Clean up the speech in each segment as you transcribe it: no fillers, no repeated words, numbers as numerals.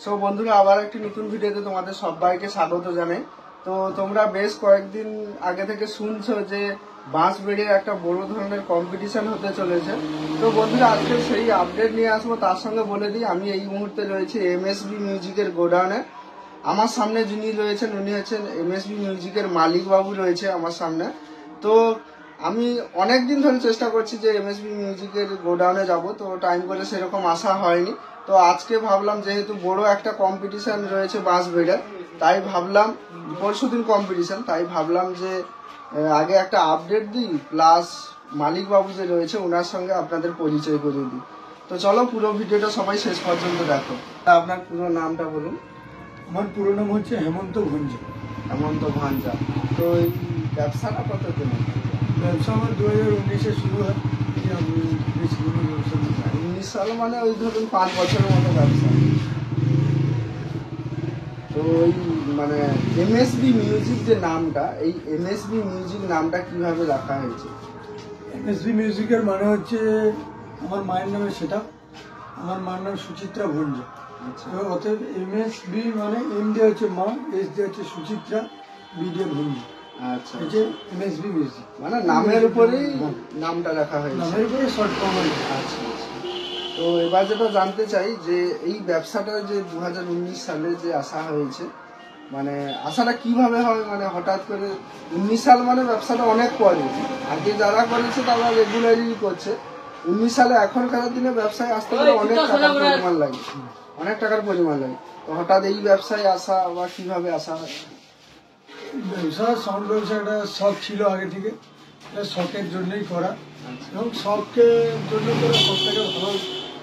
So বন্ধুরা আবার একটি নতুন ভিডিওতে তোমাদের সবাইকে স্বাগত জানাই। তো তোমরা বেশ কয়েকদিন আগে থেকে শুনছো যে বাঁশবেড়ির একটা বড় ধরনের কম্পিটিশন হতে চলেছে। তো বন্ধুরা আজকে সেই আপডেট নিয়ে আসবো। তার সঙ্গে বলে দিই, আমি এই মুহূর্তে রয়েছি এমএসবি মিউজিকের গোডাউনে। আমার সামনে যিনি রয়েছেন উনি হচ্ছেন এমএসবি মিউজিকের মালিক বাবু রয়েছে আমার সামনে। তো আমি অনেক দিন ধরে চেষ্টা করছি যে এমএসবি মিউজিকের গোডাউনে যাব, তো টাইম করে সেরকম আসা হয়নি। তো আজকে ভাবলাম যেহেতু বড় একটা কম্পিটিশন রয়েছে বাঁশবেড়ে, তাই ভাবলাম পরশুদিন কম্পিটিশন, তাই ভাবলাম যে আগে একটা আপডেট দিই, প্লাস মালিক বাবু যে রয়েছে ওনার সঙ্গে আপনাদের পরিচয় করে দিই। তো চলো পুরো ভিডিওটা সবাই শেষ পর্যন্ত দেখো। আপনার পুরো নামটা বলুন। আমার পুরো নাম হচ্ছে হেমন্ত ভঞ্জা। হেমন্ত ভাঞ্জা। তো এই ব্যবসাটা কতদিন? ব্যবসা আমার 2019-এ শুরু হয়। আমি বেশি দিনের ব্যবসা করি। 19 সাল মানে ওই ধরুন 5 বছরের মতো ব্যবসা। তো ওই মানে এমএসবি মিউজিক যে নামটা, এই এমএসবি মিউজিক নামটা কিভাবে রাখা হয়েছে? এমএসবি মিউজিকের মানে হচ্ছে আমার মায়ের নামে, সেটা আমার মায়ের নাম সুচিত্রা ভঞ্জা। অতএব এমএসবি মানে এম দিয়ে হচ্ছে মা, এস দিয়ে হচ্ছে সুচিত্রা, বি দিয়ে ভঞ্জা। আচ্ছা, হচ্ছে এমএসবি মিউজিক মানে নামের উপরেই নামটা রাখা হয়েছে। নামের উপরে শর্ট ফর্ম। আচ্ছা। তো এবার যেটা জানতে চাই যে এই ব্যবসাটা যে 2019 সালে যে আসা হয়েছে, মানে আশাটা কিভাবে হয়? মানে হঠাৎ করে 19 সাল মানে ব্যবসাটা অনেক পরে, আগে যারা করেছে তারা রেগুলারই করছে। 19 সালে এখনকার দিনে ব্যবসায় আসতে গেলে অনেক টাকার পরিমাণ লাগে, অনেক টাকার পরিমাণ লাগে। তো হঠাৎ এই ব্যবসায় আসা বা কিভাবে আসা হয়? ব্যবসা সাউন্ড ব্যবসা একটা শখ ছিল আগে থেকে, এটা শখের জন্যই করা। এবং শখের জন্য করে শখটাকে ভালো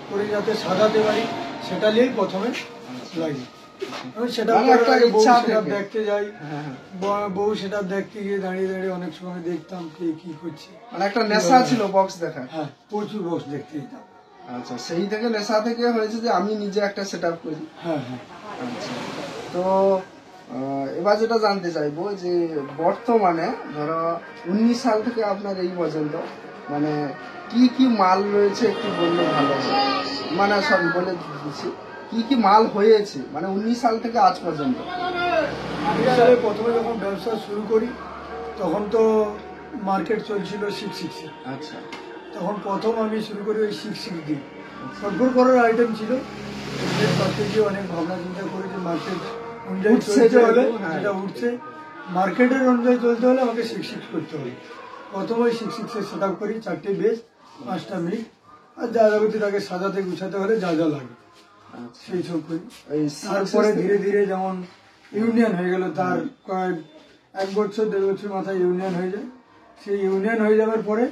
করে যাতে সাজাতে পারি সেটা নিয়েই প্রথমে লাগি। সেটা দেখতে যাই, বউ সেটা দেখতে গিয়ে দাঁড়িয়ে দাঁড়িয়ে অনেক সময় দেখতাম কে কি করছে। মানে একটা নেশা ছিল বক্স দেখা। হ্যাঁ, প্রচুর বক্স দেখতে যেতাম। আচ্ছা, সেই থেকে নেশা থেকে হয়েছে যে আমি নিজে একটা সেট আপ করি। হ্যাঁ হ্যাঁ। আচ্ছা, তো এবার যেটা জানতে চাইবো যে বর্তমানে ধরো 19 সাল থেকে আপনার এই পর্যন্ত মানে কি কি মাল রয়েছে একটু বললে ভালো হয়। মানে সরি বলে দিচ্ছি, কি কি মাল হয়েছে মানে 19 সাল থেকে আজ পর্যন্ত। 19 সালে প্রথমে যখন ব্যবসা শুরু করি তখন তো মার্কেট চলছিল 660। আচ্ছা, তখন প্রথম আমি শুরু করি ওই 660 দিয়ে। সরবর করার আইটেম ছিল, করতে গিয়ে অনেক ভাবনা চিন্তা করে যে মার্কেট অনুযায়ী চলতে হলে, যেটা উঠছে মার্কেটের অনুযায়ী চলতে হলে আমাকে 660 করতে হবে। প্রথমে ওই 660 সেট আপ করি, 4টে বেস, 5টা মিড, আর যা যাবতীয় তাকে সাজাতে গুছাতে হলে যা যা লাগে সেই সব করি। তারপরে ধীরে ধীরে যেমন ইউনিয়ন হয়ে গেল, তার কয়েক 1 বছর 1.5 বছর মাথায় ইউনিয়ন হয়ে যায়। সেই ইউনিয়ন হয়ে যাওয়ার পরে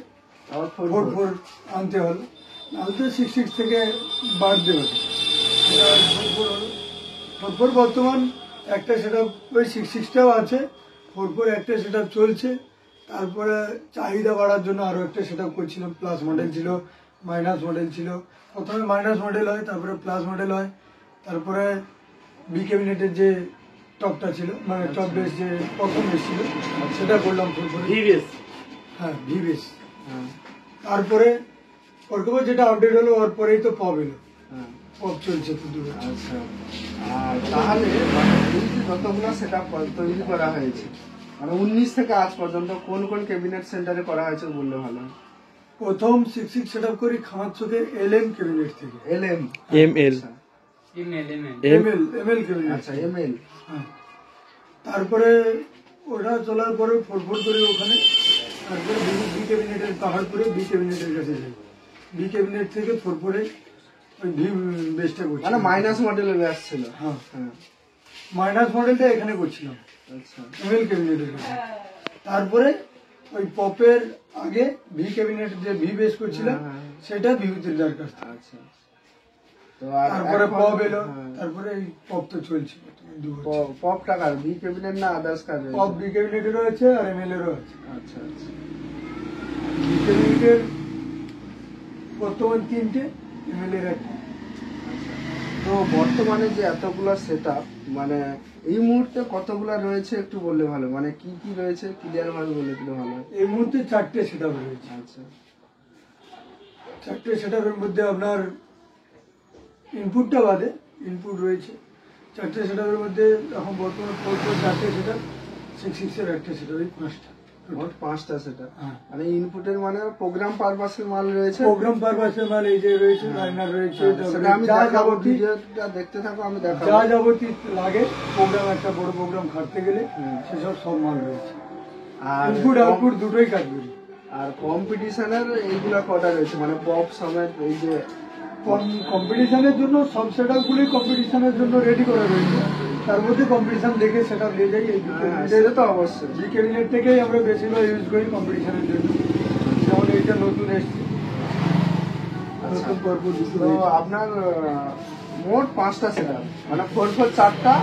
4 আনতে হলো, নাহলে তো 66 থেকে বাড়তে হলো। 4 হলো। 4 বর্তমান একটা সেট আপ, ওই 66টাও আছে, 4 একটা সেট আপ চলছে। তারপরে চাহিদা বাড়ার জন্য আরো একটা সেট আপ করছিলাম। প্লাস মডেল ছিল, মাইনাস মডেল ছিল। প্রথমে মাইনাস মডেল হয়, তারপরে প্লাস মডেল হয়, তারপরে বি ক্যাবিনেটের যে টপটা ছিল, মানে টপ বেস যে প্রথম বেস ছিল সেটা করলাম। হ্যাঁ, ভি বেস। তারপরে ওরকম যেটা আপডেট হলো ওর পরেই তো পপ এলো। পপ চলছে তো দূরে। আচ্ছা, আর তাহলে মানে এই যে যতগুলো সেট আপ তৈরি করা হয়েছে মানে 19 থেকে আজ পর্যন্ত কোন কোন ক্যাবিনেট সেন্টারে করা হয়েছে বললে ভালো হয়। প্রথম 66 সেট আপ করি খামারচকে এলএম ক্যাবিনেট থেকে। এলএম এমএল এমএল ক্যাবিনেট। আচ্ছা, এমএল। হ্যাঁ, তারপরে ওটা চলার পরে 4 করি ওখানে। তারপরে বি ক্যাবিনেটের পাহাড়পুরে বি ক্যাবিনেটের কাছে যাই। বি ক্যাবিনেট থেকে 4 ওই ভি বেসটা করছি, মানে মাইনাস মডেলের ব্যাস ছিল। হ্যাঁ হ্যাঁ, মাইনাস মডেলটা এখানে করছিলাম আচ্ছা, এমএল ক্যাবিনেটের কাছে। তারপরে ওই পপের আগে ভি ক্যাবিনেট যে ভি বেস করছিলাম সেটা বিভূতির যার কাছে। আচ্ছা, তো তারপরে পপ এলো, তারপরে এই পপ তো চলছে 2 বছর। পপ টাকার বি ক্যাবিনেট না আদার্স কার? পপ বি ক্যাবিনেটেরও আছে আর এমএল এরও আছে। আচ্ছা আচ্ছা, বি ক্যাবিনেটের বর্তমান 3টে, এমএল এর 1টা। তো বর্তমানে যে এতগুলা সেট আপ মানে এই মুহূর্তে কতগুলা রয়েছে একটু বললে ভালো, মানে কি কি রয়েছে ক্লিয়ার ভাবে বলে দিলে ভালো হয়। এই মুহূর্তে 4টে সেট আপ রয়েছে। আচ্ছা, 4টে সেট আপের মধ্যে আপনার ইনপুটটা বাদে ইনপুট রয়েছে 4টে সেটার মধ্যে এখন বর্তমানে 4টে সেটা 6 একটা সেটা ওই 5টা মোট 5টা সেটা। হ্যাঁ। মানে ইনপুটের মানে প্রোগ্রাম পারপাসের মাল রয়েছে। প্রোগ্রাম পারপাসের মাল এই যে রয়েছে, লাইনার রয়েছে, সেটা আমি যা দেখাবো, যাবতীয় ভিডিওটা দেখতে থাকো, আমি দেখাবো যা যাবতীয় লাগে প্রোগ্রাম, একটা বড় প্রোগ্রাম খাটতে গেলে সেসব সব মাল রয়েছে। আর ইনপুট আউটপুট দুটোই কাজ করি। আর কম্পিটিশনের এইগুলা কটা রয়েছে, মানে পপ সমেত এই যে কম্পিটিশনের জন্য সব সেটআপ গুলি কম্পিটিশনের জন্য রেডি করা রয়েছে। তার মধ্যে কম্পিটিশন দেখে সেটা নিয়ে যাই। এই সেটা তো অবশ্যই জি ক্যাবিনেট থেকেই আমরা বেশিরভাগ ইউজ করি কম্পিটিশনের জন্য। যেমন এইটা নতুন এসছে, নতুন পরপর দুটো তো হয়েছে। আপনার মোট 5টা সেটআপ, মানে 4 4টা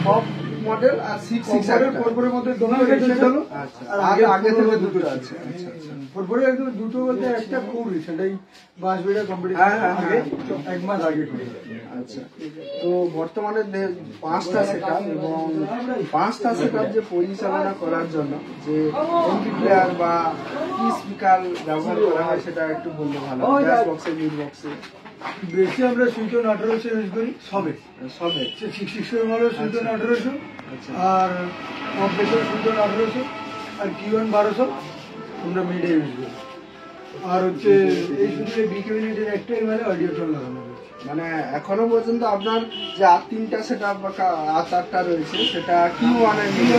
পপ মডেল আর 6 6 একটা। পরপরের মধ্যে দুটো এসে গেল, আর আগে থেকে দুটো আছে। পরপরে একদম দুটো বলতে একটা খুব সেটাই বাঁশবেড়া কম্পিটিশন আগে 1 মাস আগে করে। আচ্ছা, তো বর্তমানে 5টা সেটআপ এবং 5টা সেটআপ যে পরিচালনা করার জন্য যে এমপি প্লেয়ার বা কি স্পিকার ব্যবহার করা হয় সেটা একটু বললে ভালো। ব্যাস বক্সে, মিড বক্সে বেশি আমরা সুইটন 1800 ইউজ করি সবে। 660 মডেল সুইটন 1800, আর কম্প্রেসর সুইটন 1800, আর Q1 1200 আমরা মিডে ইউজ করি। আর হচ্ছে এই শুধু বি ক্যাবিনেটের একটাই মানে অডিও টোন লাগানো রয়েছে। মানে এখনো পর্যন্ত আপনার যে আর 3টা সেটআপ বা আর 4টা রয়েছে সেটা Q1 এর মিড,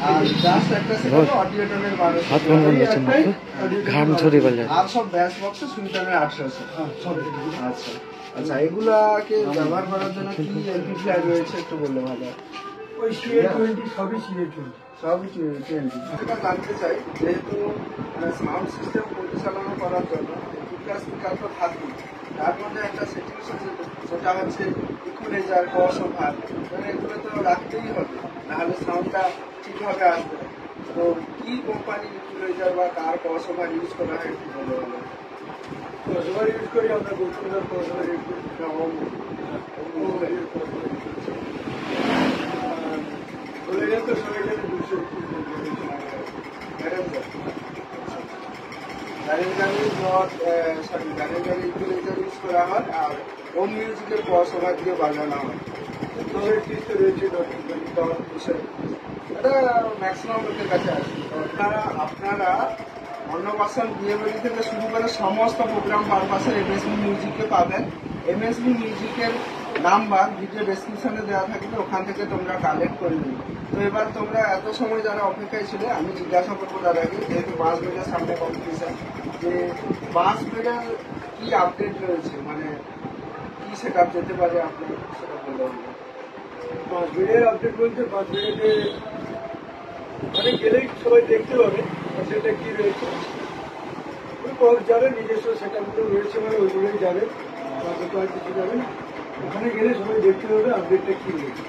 আর জাস্ট একটা সেটআপ অডিও টোনের 1200, ঘাম ঝরে গেল। আর সব ব্যাস বক্সে সুইটনের 800। আচ্ছা আচ্ছা, এগুলাকে ব্যবহার করার জন্য কি এমপি প্লেয়ার রয়েছে একটু বললে ভালো হয়। ওই CA20 সবই CA20। সবই 20। সেটা জানতে চাই, যেহেতু সাউন্ড সিস্টেম পরিচালনা করার জন্য দুটা স্পিকার তো থাকবে, তার মধ্যে একটা সেটিংস আছে যেটা হচ্ছে ইকুয়ালাইজার, ক্রস ওভার, মানে এগুলো তো রাখতেই হবে, নাহলে সাউন্ডটা ঠিকভাবে আসবে না। তো কি কোম্পানির ইকুয়ালাইজার বা কার ক্রস ওভার ইউজ করা হয় একটু বলে ভালো। ক্রসওভার ইউজ করি আমরা, গোলকুন্ডার ক্রসওভার ইউজ করি, বলে গেলে তো সবাই জানে 200 ইকুয়ালাইজার ইউজ করা হয়, আর হোম মিউজিকের ক্রস ওভার দিয়ে বাজানো হয়। রয়েছে। এটা ম্যাক্সিমাম লোকের কাছে আছে। আপনারা অন্নপ্রাশন, বিয়েবাড়ি থেকে শুরু করে সমস্ত প্রোগ্রাম পারপাসের এমএসবি মিউজিকে পাবেন। এমএসবি মিউজিকের নাম্বার ভিডিও ডেসক্রিপশনে দেওয়া থাকবে, ওখান থেকে তোমরা কালেক্ট করে নিবে। তো এবার তোমরা এত সময় যারা অপেক্ষায় ছিল, আমি জিজ্ঞাসা করবো দাদাকে, যেহেতু বাঁশবেড়ার সামনে কম্পিটিশন, যে বাঁশবেড়ার কি আপডেট রয়েছে, মানে কি সেটআপ যেতে পারে আপনার, সেটা বলে দেবো। বাঁশবেড়ের আপডেট বলতে বাঁশবেড়েতে মানে গেলেই সবাই দেখতে পাবে সেটা কি রয়েছে। যাবে নিজস্ব সেটআপগুলো রয়েছে, মানে ওইগুলোই যাবে, বাকি তো আর কিছু যাবে না। ওখানে গেলে সবাই দেখতে পাবে আপডেটটা কি রয়েছে।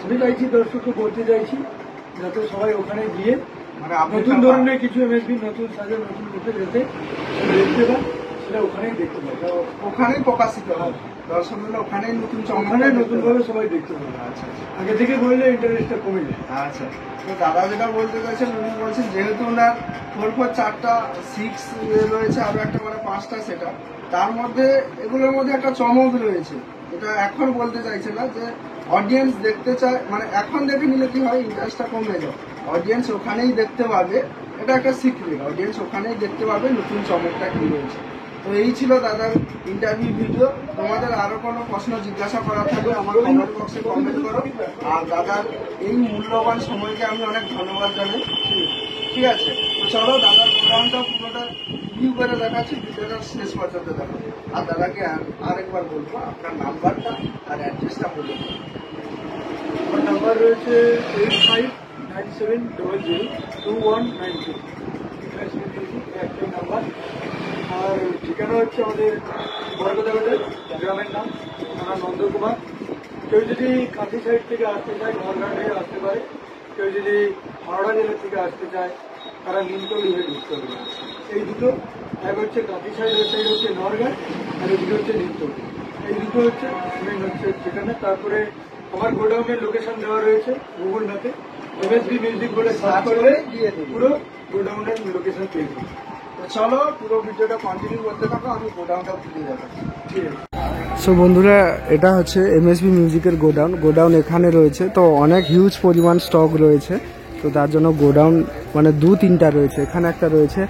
আমি চাইছি, দর্শককে বলতে চাইছি, যাতে সবাই ওখানে গিয়ে মানে নতুন ধরনের কিছু এমএসবি, নতুন সাজে, নতুন করতে যেতে দেখতে পায়, সেটা ওখানেই দেখতে পায়, ওখানেই প্রকাশিত হয়, দর্শকগুলো ওখানেই নতুন ওখানে নতুন ভাবে সবাই দেখতে পাবে। আচ্ছা আগে থেকে বললে ইন্টারেস্টটা কমে যায়। আচ্ছা, তো দাদা যেটা বলতে চাইছেন, উনি বলছেন যেহেতু ওনার 4 4টা 6 রয়েছে, আরো একটা মানে 5টা সেটআপ, তার মধ্যে এগুলোর মধ্যে একটা চমক রয়েছে, এটা এখন বলতে চাইছে না, যে অডিয়েন্স দেখতে চায়, মানে এখন দেখে নিলে কি হয়, ইন্টারেস্টটা কমে যায়, অডিয়েন্স ওখানেই দেখতে পাবে, এটা একটা সিক্রেট, অডিয়েন্স ওখানেই দেখতে পাবে নতুন চমকটা কি রয়েছে। তো এই ছিল দাদার ইন্টারভিউ ভিডিও। তোমাদের আরো কোনো প্রশ্ন জিজ্ঞাসা করা থাকলে আমার কমেন্ট বক্সে কমেন্ট করো। আর দাদার এই মূল্যবান সময়কে আমি অনেক ধন্যবাদ জানাই। ঠিক আছে, তো চলো দাদার গোডাউনটা পুরোটা ভিউ করে দেখাচ্ছি, ভিডিওটা শেষ পর্যন্ত দেখো। আর দাদাকে আরেকবার বলবো আপনার নাম্বারটা আর অ্যাড্রেসটা বলে দেবো। আমার নাম্বার রয়েছে 8597002192, একটাই নাম্বার। আর ঠিকানা হচ্ছে আমাদের বরকদাবাজার, গ্রামের নাম থানা নন্দকুমার। কেউ যদি কাঁথি সাইড থেকে আসতে চায়, ঘরঘাট হয়ে আসতে পারে। কেউ যদি হাওড়া জেলা থেকে আসতে চায়, তারা নিমতলি হয়ে ঢুকতে হবে। এই দুটো, এক হচ্ছে কাঁথি সাইড, ওই সাইড হচ্ছে নরঘাট, আর এদিকে হচ্ছে নিমতলি। এই দুটো হচ্ছে মেন হচ্ছে সেখানে। তারপরে আমার গোডাউনের লোকেশন দেওয়া রয়েছে গুগল ম্যাপে, এমএসবি মিউজিক বলে সার্চ করলে পুরো গোডাউনের লোকেশন পেয়ে যাবে। তো চলো পুরো ভিডিওটা কন্টিনিউ করতে থাকো, আমি গোডাউনটা খুলে দেখাচ্ছি। ঠিক আছে। সো বন্ধুরা, এটা হচ্ছে এমএসবি মিউজিকের গোডাউন এখানে রয়েছে। তো অনেক হিউজ পরিমাণ স্টক রয়েছে, তো তার জন্য গোডাউন মানে 2-3টা রয়েছে, এখানে একটা রয়েছে।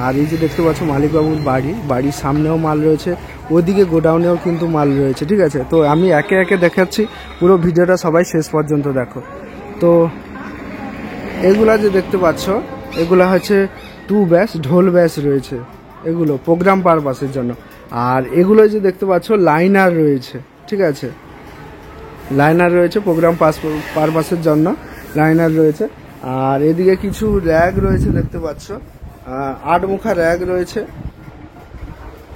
আর এই যে দেখতে পাচ্ছ মালিকবাবুর বাড়ির সামনেও মাল রয়েছে, ওদিকে গোডাউনেও কিন্তু মাল রয়েছে, ঠিক আছে। তো আমি একে একে দেখাচ্ছি, পুরো ভিডিওটা সবাই শেষ পর্যন্ত দেখো। তো এগুলা যে দেখতে পাচ্ছ, এগুলা হচ্ছে 2 ব্যাস ঢোল ব্যাস রয়েছে, এগুলো প্রোগ্রাম পারপাসের জন্য। আর এগুলো যে দেখতে পাচ্ছ লাইনার রয়েছে, ঠিক আছে, লাইনার রয়েছে প্রোগ্রাম পারপাসের জন্য, লাইনার রয়েছে। আর এদিকে কিছু র্যাগ রয়েছে দেখতে পাচ্ছ, 8 মুখা র্যাগ রয়েছে,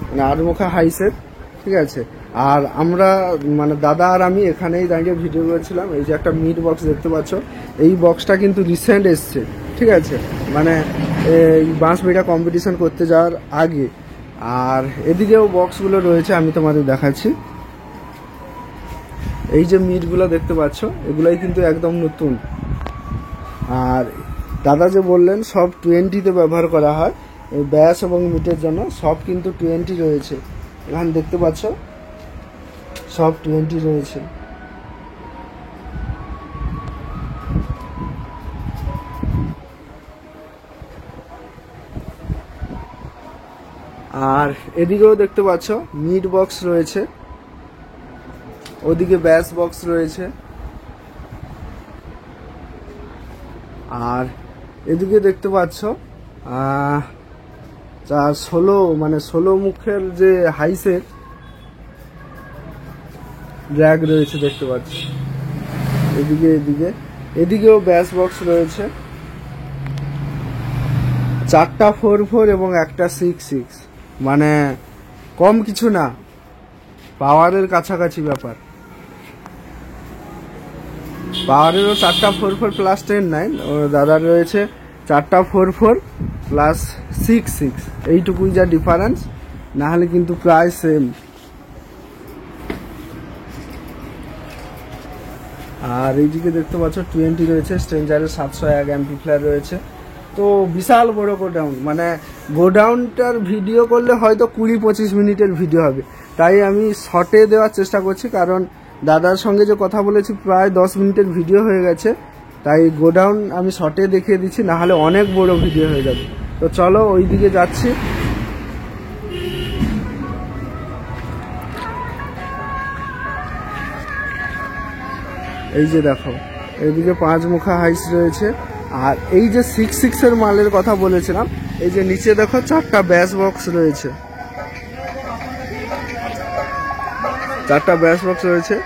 মানে 8 মুখা হাইসেট, ঠিক আছে। আর আমরা মানে দাদা আর আমি এখানেই দাঁড়িয়ে ভিডিও করেছিলাম। এই যে একটা মিট বক্স দেখতে পাচ্ছ, এই বক্সটা কিন্তু রিসেন্ট এসছে, ঠিক আছে, মানে এই বাঁশবেড়িয়া কম্পিটিশন করতে যাওয়ার আগে। আর এদিকেও বক্সগুলো রয়েছে, আমি তোমাদের দেখাচ্ছি। এই যে মিটগুলো দেখতে পাচ্ছ, এগুলাই কিন্তু একদম নতুন। আর দাদা যে বললেন সব 20-তে ব্যবহার করা হয়, এই ব্যাস এবং মিটের জন্য সব কিন্তু 20 রয়েছে। এখানে দেখতে পাচ্ছ সব 20 রয়েছে। আর এদিকেও দেখতে পাচ্ছ মিট বক্স রয়েছে, ওদিকে ব্যাস বক্স রয়েছে। আর এদিকে দেখতে পাচ্ছ 16 মুখের যে হাইসেট র্যাগ রয়েছে দেখতে পাচ্ছ। এদিকেও ব্যাস বক্স রয়েছে, 4টা 4-4 এবং একটা 6-6, মানে কম কিছু না, পাওয়ারের কাছাকাছি ব্যাপার। পাওয়ারেরও 4টা 4-4 প্লাস 10-9, ও দাদার রয়েছে 4টা 4-4 প্লাস 6-6, এইটুকুই যা ডিফারেন্স, না হলে কিন্তু প্রায় সেম। আর এইদিকে দেখতে পাচ্ছ 20 রয়েছে, স্ট্রেঞ্জারের 701 অ্যাম্পলিফায়ার রয়েছে। তো বিশাল বড় গোডাউন, মানে গোডাউনটার ভিডিও করলে হয়তো 20-25 মিনিটের ভিডিও হবে, তাই আমি শর্টে দেওয়ার চেষ্টা করছি, কারণ দাদার সঙ্গে যে কথা বলেছি প্রায় 10 মিনিটের ভিডিও হয়ে গেছে, তাই গোডাউন আমি শর্টে দেখিয়ে দিচ্ছি, না হলে অনেক বড় ভিডিও হয়ে যাবে। তো চলো ওই দিকে যাচ্ছি। এই যে দেখো, এইদিকে 5 মুখা হাইস রয়েছে। আর এই যে 6-6 এর মালের কথা বলেছিলাম, এই যে নিচে দেখো 4টা ব্যাস বক্স রয়েছে, 4টা ব্যাস বক্স রয়েছে।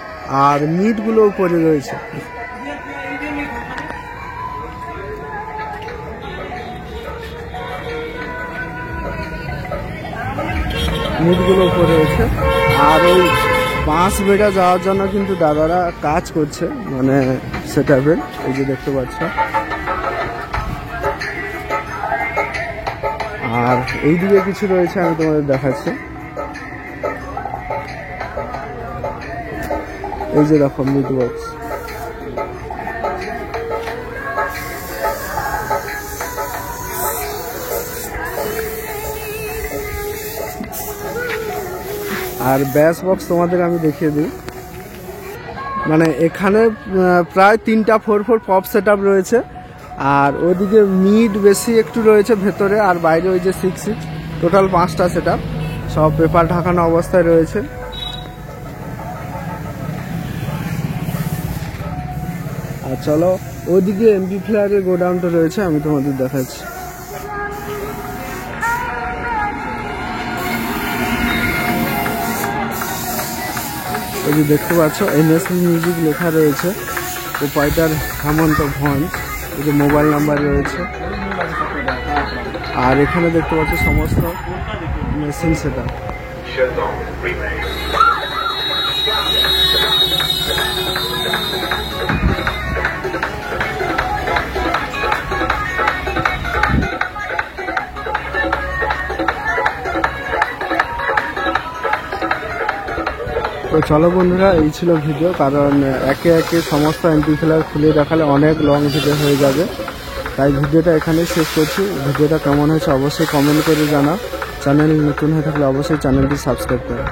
আর মিটগুলো উপরে রয়েছে, মিটগুলো উপরে রয়েছে। আর ওই বাঁশবেড়িয়া যাওয়ার জন্য কিন্তু দাদারা কাজ করছে, মানে সেটআপের, এই যে দেখতে পাচ্ছ। আর এইদিকে কিছু রয়েছে, আমি তোমাদের দেখাচ্ছি। এই যে দেখো মিট বক্স, আর ব্যাস বক্স তোমাদের আমি দেখিয়ে দিই। মানে এখানে প্রায় 3টা 4-4 পপ সেটআপ রয়েছে, আর ওদিকে মিড বেশি একটু রয়েছে ভেতরে, আর বাইরে ওই যে 6-6, টোটাল 5টা সেটআপ, সব পেপার ঢাকানো অবস্থায় রয়েছে। আর চলো ওদিকে এমপ্লিফায়ারের গোডাউনটা রয়েছে, আমি তোমাদের দেখাচ্ছি। এই যে দেখতে পাচ্ছ এমএসবি মিউজিক লেখা রয়েছে, প্রোপাইটার হেমন্ত ভঞ্জ, এই যে মোবাইল নাম্বার রয়েছে। আর এখানে দেখতে পাচ্ছ সমস্ত মেশিন সেটআপ। তো চলো বন্ধুরা, এই ছিল ভিডিও, কারণ একে একে সমস্ত এমপ্লিফায়ার খুলে দেখালে অনেক লং ভিডিও হয়ে যাবে, তাই ভিডিওটা এখানেই শেষ করছি। ভিডিওটা কেমন হয়েছে অবশ্যই কমেন্ট করে জানাও। চ্যানেল নতুন হয়ে থাকলে অবশ্যই চ্যানেলটি সাবস্ক্রাইব করো।